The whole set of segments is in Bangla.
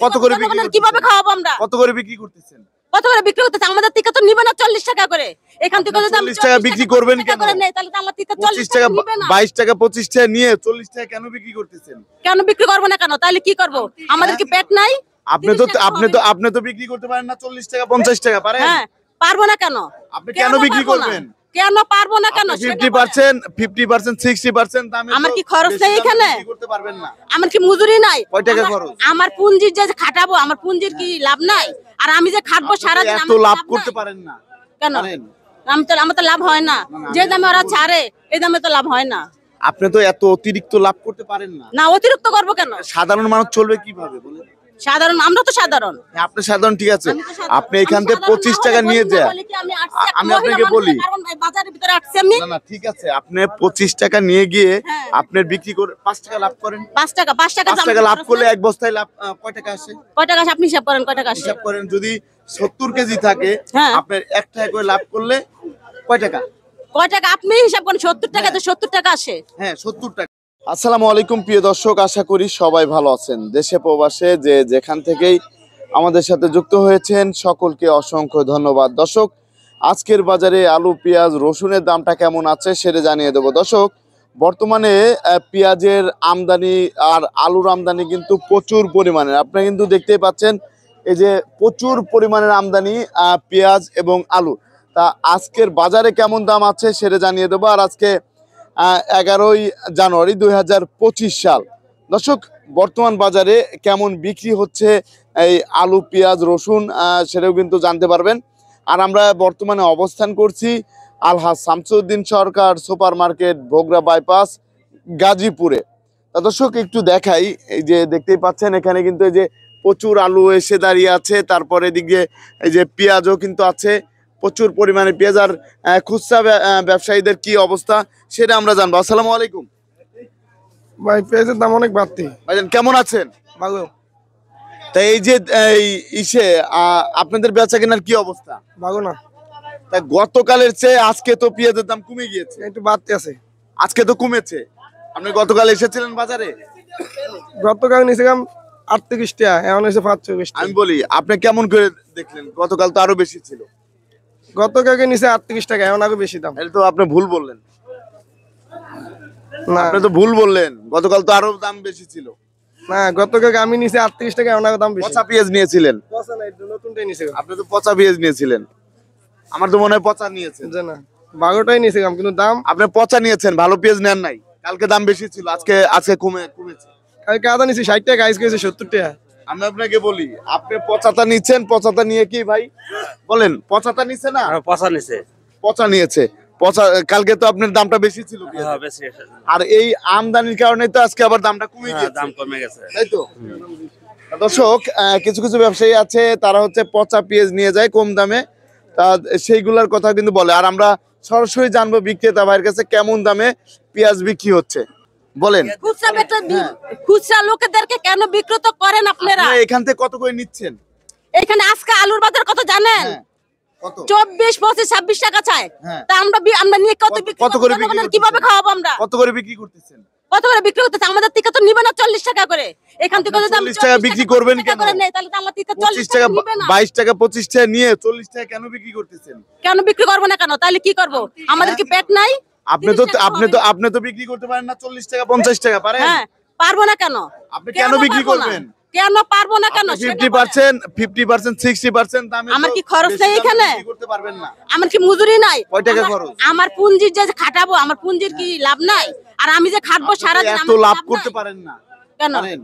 কত কিভাবে খাওয়াবো আমরা? কত করে বিক্রি করতেছেন? কত করে বিক্রি করতেছে? আমাদের থেকে তো নিবে না 40 টাকা করে। এখান থেকে যদি 40 টাকা বিক্রি করবেন কেন? তাহলে তো আমার থেকে 25 টাকা 22 টাকা 25 টাকা নিয়ে 40 টাকা কেন বিক্রি করতেছেন? কেন বিক্রি করবো না কেন? তাহলে কি করব? আমাদের কি পেট নাই? আপনি তো বিক্রি করতে পারেন না 40 টাকা 50 টাকা পারেন? হ্যাঁ, পারবো না কেন? আপনি কেন বিক্রি করবেন? কেন পারবো না কেন? 50% 60% দামে আমার কি খরচ নেই এখানে? বিক্রি করতে পারবেন না। আমার কি মজুরি নাই? কয় টাকা খরচ? আমার পুঁজির যে খাটাবো, আমার পুঁজির কি লাভ নাই? আর আমি যে খাটবো সারা দিন, এত লাভ করতে পারেন না কেন? পারেন? আমার তো লাভ হয় না। যে দামে ওরা ছাড়ে এই দামে তো লাভ হয় না। আপনি তো এত অতিরিক্ত লাভ করতে পারেন না। না, অতিরিক্ত করবো কেন? সাধারণ মানুষ চলবে কিভাবে বলেন? সাধারণ, আমরা তো সাধারণ। আপনি সাধারণ, ঠিক আছে, আপনি এখান থেকে 25 টাকা নিয়ে যান। আমি আপনাকে বলি, বাজারের ভিতরে আসছি আমি। না ঠিক আছে, আপনি 25 টাকা নিয়ে গিয়ে আপনি বিক্রি করে 5 টাকা লাভ করেন। 5 টাকা লাভ করলে এক বস্তায় লাভ কয় টাকা আসে? কয় টাকা আসে আপনি হিসাব করেন? কয় টাকা আসে হিসাব করেন। যদি 70 কেজি থাকে, আপনি 1 টাকা করে লাভ করলে কয় টাকা? কয় টাকা আপনি হিসাব করেন? 70 টাকা, তো 70 টাকা আসে। হ্যাঁ, 70 টাকা। আসসালামু আলাইকুম প্রিয় দর্শক, আশা করি সবাই ভালো আছেন। দেশে প্রবাসে যে যেখান থেকেই আমাদের সাথে যুক্ত হয়েছেন সকলকে অসংখ্য ধন্যবাদ। দর্শক, আজকের বাজারে আলু, পেঁয়াজ, রসুনের দামটা কেমন আছে সেটা জানিয়ে দেবো। দর্শক, বর্তমানে পেঁয়াজের আমদানি আর আলুর আমদানি কিন্তু প্রচুর পরিমাণের। আপনারা কিন্তু দেখতেই পাচ্ছেন এই যে প্রচুর পরিমাণের আমদানি পেঁয়াজ এবং আলু। তা আজকের বাজারে কেমন দাম আছে সেটা জানিয়ে দেবো। আর আজকে 11ই জানুয়ারি 2025 সাল। দর্শক, বর্তমান বাজারে কেমন বিক্রি হচ্ছে এই আলু, পেঁয়াজ, রসুন সেটাও কিন্তু জানতে পারবেন। আর আমরা বর্তমানে অবস্থান করছি আলহাজ শামসুদ্দিন সরকার সুপার মার্কেট, বগুড়া বাইপাস, গাজীপুরে। তা দর্শক, একটু দেখাই। এই যে দেখতেই পাচ্ছেন এখানে কিন্তু এই যে প্রচুর আলু এসে দাঁড়িয়ে আছে। তারপরে এদিকে এই যে পেঁয়াজও কিন্তু আছে, প্রচুর পরিমাণে পেঁয়াজ। আর খুচরা ব্যবসায়ীদের কি অবস্থা সেটা আমরা জানবো। আসসালামু আলাইকুম ভাই, পেঁয়াজের দাম অনেক বাড়তি। ভাইজান, কেমন আছেন? ভালো। তা এই যে আপনাদের বেচা কেনার কি অবস্থা? ভালো না। তা গতকালের চেয়ে আজকে তো পেঁয়াজের দাম কমে গিয়েছে। একটু বাড়তি আছে। আজকে তো কমেছে। আপনি গতকাল এসেছিলেন বাজারে? গতকাল নিয়েছিলাম 38 টাকা, এখন এসে 45 টাকা। আমি বলি, আপনি কেমন করে দেখলেন? গতকাল তো আরো বেশি ছিল। গতকালকে নিচে 38 টাকা, এখন আরো বেশি দাম। এটা তো আপনি ভুল বললেন। না, আপনি তো ভুল বললেন, গতকাল তো আরো দাম বেশি ছিল। না, গতকালকে আমি নিচে 38 টাকা, এখন আরো দাম বেশি। পচা পেঁয়াজ নিয়েছিলেন? পচা না, একটু নতুনটাই নিয়েছিলাম। আপনি তো পচা পেঁয়াজ নিয়েছিলেন। আমার তো মনে হয় পচা নিয়েছেন। যে না, 12টাই নিয়েছিলাম, কিন্তু দাম। আপনি পচা নিয়েছেন, ভালো পেঁয়াজ নেন নাই। কালকে দাম বেশি ছিল, আজকে কমেছে। কালকে আদা নিয়েছি 60 টাকা, আজকে এসে 70 টাকা। আমি আপনাকে বলি, আপনি পচাটা নিচ্ছেন, পচাটা নিয়ে কি ভাই বলেন? পচাটা নিচ্ছে না, পচা নিছে। পচা নিয়েছে। পচা কালকে তো আপনার দামটা বেশি ছিল পেঁয়াজের। আর এই আমদানির কারণে তো আজকে আবার দামটা কমে গেছে। দাম কমে গেছে, তাই তো? দর্শক, কিছু কিছু ব্যবসায়ী আছে, তারা হচ্ছে পচা পেঁয়াজ নিয়ে যায় কম দামে, তা সেইগুলার কথা কিন্তু বলে। আর আমরা সরাসরি জানবো বিক্রেতা ভাইয়ের কাছে কেমন দামে পেঁয়াজ বিক্রি হচ্ছে। বলেন, খুচরা লোকেদেরকে কেন বিক্রত করেন আপনারা? এখান থেকে কত করে নিচ্ছেন? এখানে আজকে আলুর বাজার কত জানেন? কত? 24, 25, 26 টাকা চায়। তা আমরা নিয়ে কত করে বিক্রি কিভাবে খাওয়াবো আমরা? কত করে বিক্রি করতেছেন? কত করে বিক্রি করতেছে? আমাদের থেকে তো নিবে না 40 টাকা করে। এখান থেকে যদি 40 টাকা বিক্রি করবেন কেন? তাহলে তো আমার থেকে 25 টাকা 22 টাকা 25 টাকা নিয়ে 40 টাকা কেন বিক্রি করতেছেন? কেন বিক্রি করবো না কেন? তাহলে কি করব? আমাদের কি পেট নাই? আপনি তো বিক্রি করতে পারেন না 40 টাকা 50 টাকা পারেন? হ্যাঁ, পারবো না কেন? আপনি কেন বিক্রি করবেন? কেন পারবো না কেন? 50% 60% দামে আমার কি খরচ নেই এখানে? বিক্রি করতে পারবেন না। আমার কি মজুরি নাই? কয় টাকা খরচ? আমার পুঁজির যে খাটাবো, আমার পুঁজির কি লাভ নাই? আর আমি যে খাটবো সারা দিন, এত লাভ করতে পারেন না কেন? পারেন?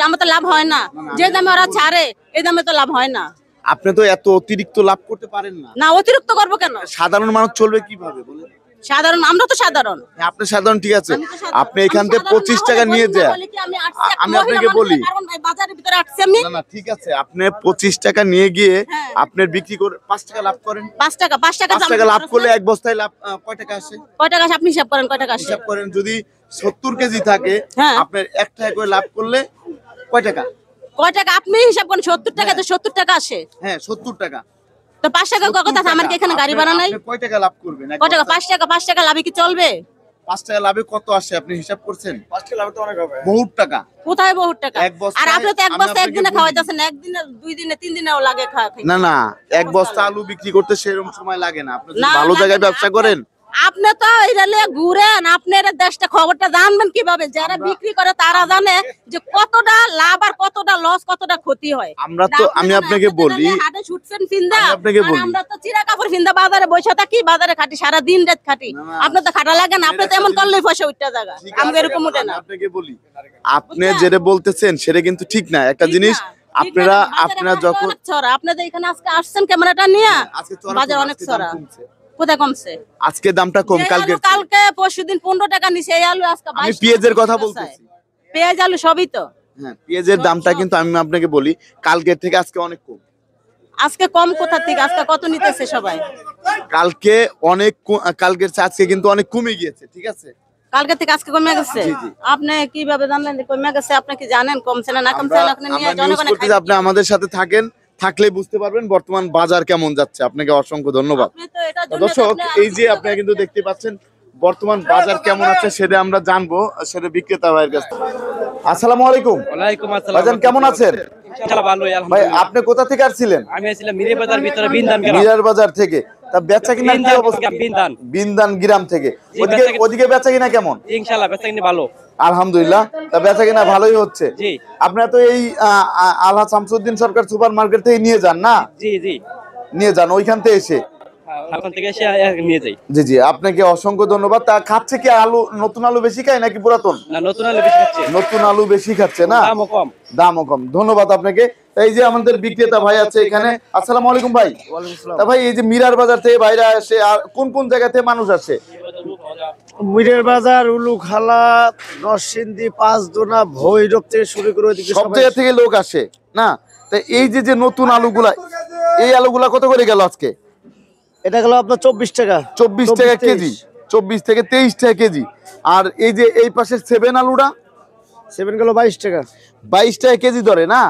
আমার তো লাভ হয় না। যে দামে ওরা ছাড়ে এই দামে তো লাভ হয় না। আপনি তো এত অতিরিক্ত লাভ করতে পারেন না। না, অতিরিক্ত করবো কেন? সাধারণ মানুষ চলবে কিভাবে বলেন? সাধারণ, আমরা তো সাধারণ। আপনি সাধারণ, ঠিক আছে, আপনি এখান থেকে 25 টাকা নিয়ে যান। আমি আপনাকে বলি, বাজারের ভিতরে আসছি আমি। না ঠিক আছে, আপনি 25 টাকা নিয়ে গিয়ে আপনি বিক্রি করে 5 টাকা লাভ করেন। 5 টাকা লাভ করলে এক বস্তায় লাভ কয় টাকা আসে? কয় টাকা আসে আপনি হিসাব করেন? কয় টাকা আসে হিসাব করেন। যদি 70 কেজি থাকে, আপনার 1 টাকা করে লাভ করলে কয় টাকা? কয় টাকা আপনি হিসাব করেন? 70 টাকা, তো 70 টাকা আসে। হ্যাঁ, 70 টাকা। তো 5 টাকা কথা আছে, আমার কি এখানে গাড়ি ভাড়া নাই? আপনি কয় টাকা লাভ করবেন? কয় টাকা? 5 টাকা লাভে কি চলবে? 5 টাকা লাভে কত আসে আপনি হিসাব করছেন? 5 টাকা লাভ তো অনেক হবে। বহুত টাকা। কোথায় বহুত টাকা? এক বস্তায় আর আপনি তো এক আমি বস্তা আপনাকে একদিনে বলি। খাওয়াইতেছেন, একদিনে 2 দিনে 3 দিনেও লাগে খাইতে। না না, এক বস্তা আলু বিক্রি করতে সেরকম সময় লাগে না। আপনি যদি না, ভালো লাগে জায়গায় না। ব্যবসা করেন, আপনি তো এটা নিয়ে ঘুরেন, আপনার দেশটা খবরটা জানবেন কিভাবে? যারা বিক্রি করে তারা জানে যে কতটা লাভ আর কতটা লস, কতটা ক্ষতি হয়। আমরা তো আমি আপনাকে বলি, হাটে ছুটছেন ফিন্দা, আমি আপনাকে আর বলি। আমরা তো চিরা কাপড় ফিন্দা বাজারে বসে থাকি, বাজারে খাটি সারা দিন রাত খাটি। না, না। আপনার তো খাটা লাগে না, আপনি তো এমন করলেই পয়সা উঠতে জায়গা। ঠিক আমাকে আছে, এরকম উঠে আমি না। আপনাকে বলি, আপনি যেটা বলতেছেন সেটা কিন্তু ঠিক না। একটা জিনিস আপনারা যখন অনেক ছড়া, আপনাদের এখানে আজকে আসছেন ক্যামেরাটা নিয়ে, আজকে চড়া বাজার কম, অনেক আজকে দাম ছড়া। কমছে। কোথায় কমছে? আজকে দামটা কম, যে কালকে আলু কালকে পরশুদিন 15 টাকা নিছে, এই আলু আজকে 22 আমি টাকা পেঁয়াজের কথা বেচা বলতেছি। হয়। পেঁয়াজ আলু সবই তো হ্যাঁ, পেঁয়াজের দামটা কিন্তু আমি আপনাকে বলি কালকের থেকে আজকে অনেক কম। আজকে কম কোথা থেকে? আজকে কত নিতেছে সবাই? কালকে অনেক কালকের চেয়ে আজকে কিন্তু অনেক কমে গিয়েছে, ঠিক আছে? কালকে থেকে আজকে কমে গেছে? জি, জি। আপনি কিভাবে জানলেন যে কমে গেছে? আপনি কি জানেন কমছে না কমছে আমরা না? আপনি নিয়ে আমরা নিউজ জনগণের করতেছি, আপনি আমাদের সাথে থাকেন, থাকলে বুঝতে পারবেন বর্তমান বাজার কেমন যাচ্ছে। আপনাকে অসংখ্য ধন্যবাদ। আপনি তো এটার জন্য দর্শক, আপনি আরো এই যে আপনারা কিন্তু দেখতে পাচ্ছেন বর্তমান বাজার কেমন আছে সেটা আমরা জানবো, সেটা বিক্রেতা ভাইয়ের কাছে। আসসালামু আলাইকুম। ওয়ালাইকুম আসসালাম। ভাইজান কেমন আছেন? ইনশাআল্লাহ ভালোই, ভাই আলহামদুলিল্লাহ। আপনি কোথা থেকে আসছিলেন? আমি আছিলাম মিরে বাজার ভিতরে বিন্দান গ্রাম। মিরার বাজার থেকে। তা বেচা কিনা কি বিন্দান অবস্থা? গ্রাম, বিন্দান। বিন্দান গ্রাম থেকে। জি, ওদিকে বেচা কিনা- ওদিকে বেচা কিনা কেমন? ইনশাআল্লাহ বেচাকেনি ভালো। আলহামদুলিল্লাহ, তা বেচা কিনা ভালোই হচ্ছে। জি। আপনারা তো এই আলহা শামসুদ্দিন সরকার সুপার মার্কেট থেকে নিয়ে যান না? জি জি। নিয়ে যান ওইখান থেকে এসে। ওখান থেকে এসে নিয়ে যাই। জি জি, আপনাকে অসংখ্য ধন্যবাদ। তা খাচ্ছে কি আলু, নতুন আলু বেশি খায় নাকি পুরাতন? না, নতুন আলু বেশি খাচ্ছে, নতুন আলু বেশি খাচ্ছে না? দামও কম। দামও কম। ধন্যবাদ আপনাকে। তা এই যে আমাদের বিক্রেতা ভাই আছে এখানে। আসসালামু আলাইকুম ভাই। তা ভাই এই যে মিরার বাজার থেকে বাইরে আসে, আর কোন কোন জায়গা থেকে মানুষ আসে? মিরের বাজার, উলুখালা, নরসিংদী, পাঁচদোনা, ভৈরব থেকে শুরু করে ওইদিকে সব সবাই জায়গা থেকে লোক আসে না? তা এই যে যে নতুন আলুগুলা, এই আলুগুলা কত করে গেল আজকে? এটা গেল আপনার 24 টাকা। 24 টাকা কেজি, 24 থেকে 23 টাকা কেজি। আর এই যে এই পাশের 7 আলুটা 7 গেল 22 টাকা। 22 টাকা কেজি ধরে না?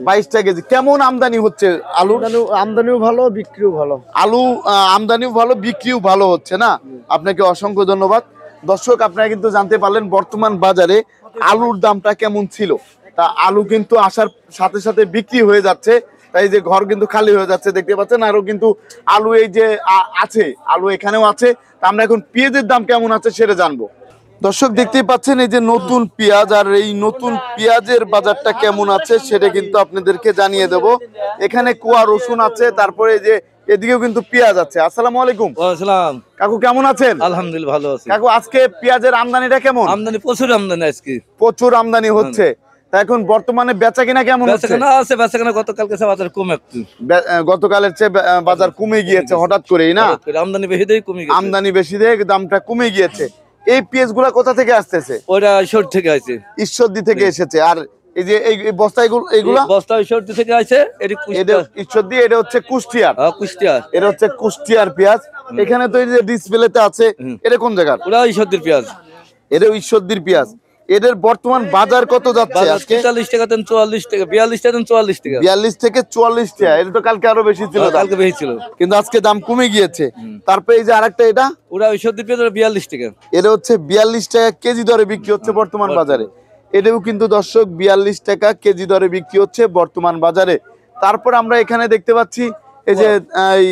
22 টাকা কেজি। কেমন আমদানি হচ্ছে আলুর? আমদানিও ভালো, বিক্রিও ভালো। আলু আমদানিও ভালো, বিক্রিও ভালো হচ্ছে না? আপনাকে অসংখ্য ধন্যবাদ। দর্শক, আপনারা কিন্তু জানতে পারলেন বর্তমান বাজারে আলুর দামটা কেমন ছিল। তা আলু কিন্তু আসার সাথে সাথে বিক্রি হয়ে যাচ্ছে, তাই যে ঘর কিন্তু খালি হয়ে যাচ্ছে দেখতে পাচ্ছেন। আরো কিন্তু আলু এই যে আছে, আলু এখানেও আছে। তা আমরা এখন পেঁয়াজের দাম কেমন আছে সেটা জানবো। দর্শক দেখতেই পাচ্ছেন এই যে নতুন পেঁয়াজ, আর এই নতুন পেঁয়াজের বাজারটা কেমন আছে সেটা কিন্তু আপনাদেরকে জানিয়ে দেব। এখানে কুয়া রসুন আছে, তারপরে এই যে এদিকেও কিন্তু পেঁয়াজ আছে। আসসালামু আলাইকুম ওয়ালাইকুম। কাকু, কেমন আছেন? আলহামদুলিল্লাহ ভালো আছি। কাকু, আজকে পেঁয়াজের আমদানিটা কেমন? আমদানি প্রচুর আমদানি আজকে। প্রচুর আমদানি হচ্ছে। তা এখন বর্তমানে বেচা কিনা কেমন হচ্ছে? বেচাকেনা আছে, বেচাকেনা গতকালকে বাজার কম একটু। গতকালের চেয়ে বাজার কমে গিয়েছে হঠাৎ করেই না? আমদানি বেশি দিয়ে কমে গেছে। আমদানি বেশি দিয়ে দামটা কমে গিয়েছে। এই পেঁয়াজ গুলা কোথা থেকে আসতেছে? ওইটা ঈশ্বর থেকে আছে। ঈশ্বরদী থেকে এসেছে। আর এই যে এই বস্তা এগুলা বস্তা ঈশ্বর থেকে আছে। এটি এটা ঈশ্বরদী, এটা হচ্ছে কুষ্টিয়ার। কুষ্টিয়ার। এটা হচ্ছে কুষ্টিয়ার পেঁয়াজ। এখানে তো এই যে ডিসপ্লেতে আছে, এটা কোন জায়গার? ওরা ঈশ্বরদীর পেঁয়াজ। এটা ঈশ্বরদীর পেঁয়াজ। এদের বর্তমান বাজার কত যাচ্ছে আজকে? 43 টাকা থেকে 44 টাকা, 42 টাকা থেকে 44 টাকা। 42 থেকে 44 টাকা। এটা তো কালকে আরো বেশি ছিল দাম। কালকে বেশি ছিল, কিন্তু আজকে দাম কমে গিয়েছে। তারপরে এই যে আরেকটা, এটা ওরা ঈশ্বরদীর পেঁয়াজ 42 টাকা। এটা হচ্ছে 42 টাকা কেজি দরে বিক্রি হচ্ছে বর্তমান বাজারে। এটাও কিন্তু দর্শক 42 টাকা কেজি দরে বিক্রি হচ্ছে বর্তমান বাজারে। তারপর আমরা এখানে দেখতে পাচ্ছি এই যে এই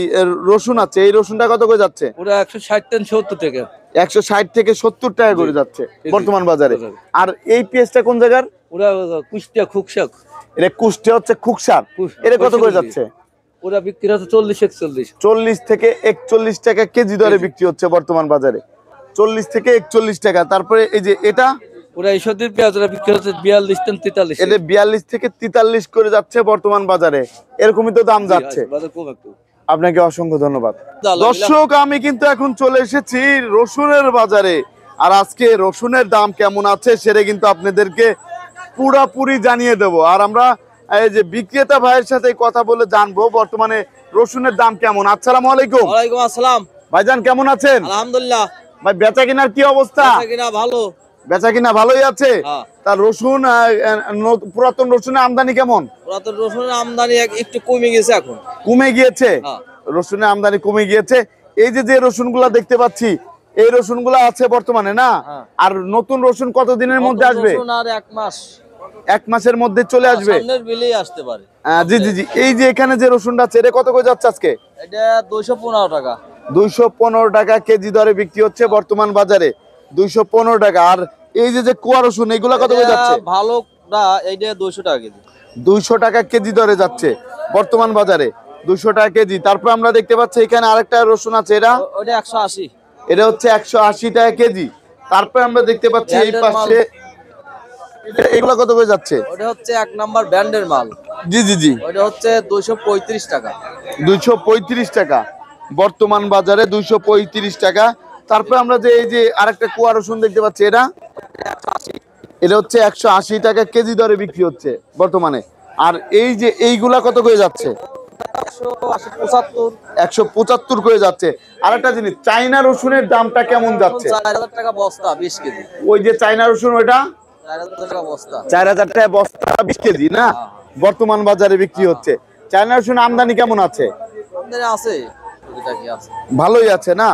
রসুন আছে, এই রসুনটা কত করে যাচ্ছে? ওরা 160 থেকে 70 টাকা। 160 থেকে 70 টাকা করে যাচ্ছে বর্তমান বাজারে। বাজারে। আর এই পেঁয়াজটা কোন জায়গার? ওরা কুষ্টিয়া খুকশাক। এটা কুষ্টিয়া হচ্ছে খুকসার। এটা কত করে যাচ্ছে? ওরা বিক্রি হচ্ছে 40-41। 40 থেকে 41 টাকা কেজি দরে বিক্রি হচ্ছে বর্তমান বাজারে। 40 থেকে 41 টাকা। তারপরে এই যে এটা, ওরা ঈশ্বরদীর পেঁয়াজ ওরা বিক্রি হচ্ছে 42 থেকে 43। এটা 42 থেকে 43 করে যাচ্ছে বর্তমান বাজারে। এরকমই তো দাম যাচ্ছে। বাজার কম একটু। আপনাকে অসংখ্য ধন্যবাদ। দর্শক, আমি কিন্তু এখন চলে এসেছি রসুনের বাজারে। আর আজকে রসুনের দাম কেমন আছে সেটা কিন্তু আপনাদেরকে পুরাপুরি জানিয়ে দেব। আর আমরা এই যে বিক্রেতা ভাইয়ের সাথে কথা বলে জানবো বর্তমানে রসুনের দাম কেমন। আসসালামু আলাইকুম। ওয়ালাইকুম আসসালাম। ভাইজান কেমন আছেন? আলহামদুলিল্লাহ। ভাই বেচা কিনার কি অবস্থা? কিনা ভালো। বেচা কিনা ভালোই আছে। হ্যাঁ। তার রসুন পুরাতন রসুনের আমদানি কেমন? পুরাতন রসুনের আমদানি একটু কমে গেছে এখন। কমে গিয়েছে। হ্যাঁ। রসুনের আমদানি কমে গিয়েছে। এই যে যে রসুনগুলা দেখতে পাচ্ছি, এই রসুন গুলা আছে বর্তমানে না? হ্যাঁ। আর নতুন রসুন কতদিনের মধ্যে আসবে? রসুন আর 1 মাস 1 মাসের মধ্যে চলে আসবে। সামনের বিলেই আসতে পারে। জি জি জি, এই যে এখানে যে রসুনটা আছে এটা কত করে যাচ্ছে আজকে? এটা 215 টাকা। 215 টাকা কেজি দরে বিক্রি হচ্ছে বর্তমান বাজারে, 215 টাকা। আর এই যে যে কুয়া রসুন এগুলা কত করে যাচ্ছে? ভালোটা এইটা 200 টাকা কেজি। 200 টাকা কেজি দরে যাচ্ছে বর্তমান বাজারে, 200 টাকা কেজি। তারপর আমরা দেখতে পাচ্ছি এখানে আরেকটা রসুন আছে, এটা ওটা 180। এটা হচ্ছে 180 টাকা কেজি। তারপর আমরা দেখতে পাচ্ছি এই ব্র্যান্ডের মাল। পাশে এগুলা কত করে যাচ্ছে? ওটা হচ্ছে 1 নাম্বার ব্র্যান্ডের মাল। জি জি জি, ওটা হচ্ছে 235 টাকা। 235 টাকা বর্তমান বাজারে, 235 টাকা। তারপর আমরা যে এই যে আরেকটা কুয়া রসুন দেখতে পাচ্ছি, এটা হচ্ছে 180 টাকা কেজি দরে বিক্রি হচ্ছে বর্তমানে। আর এই যে এইগুলা কত করে যাচ্ছে? 175। 175 করে যাচ্ছে। আরেকটা জিনিস, চাইনা রসুনের দামটা কেমন যাচ্ছে? 4000 টাকা বস্তা 20 কেজি। ওই যে চাইনা রসুন ওইটা 4000 টাকা বস্তা। 4000 টাকা বস্তা 20 কেজি না বর্তমান বাজারে বিক্রি হচ্ছে। চাইনা রসুন আমদানি কেমন আছে? আমাদের আছে এটা কি আছে। ভালোই আছে না?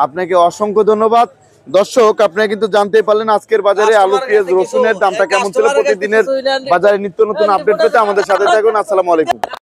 আপনাকে অসংখ্য ধন্যবাদ। দর্শক, আপনারা কিন্তু জানতেই পারলেন আজকের বাজারে আলু, পেঁয়াজ, রসুনের দামটা কেমন ছিল। প্রতিদিনের বাজারে নিত্য নতুন আপডেট পেতে আমাদের সাথে থাকুন। আসসালামু আলাইকুম।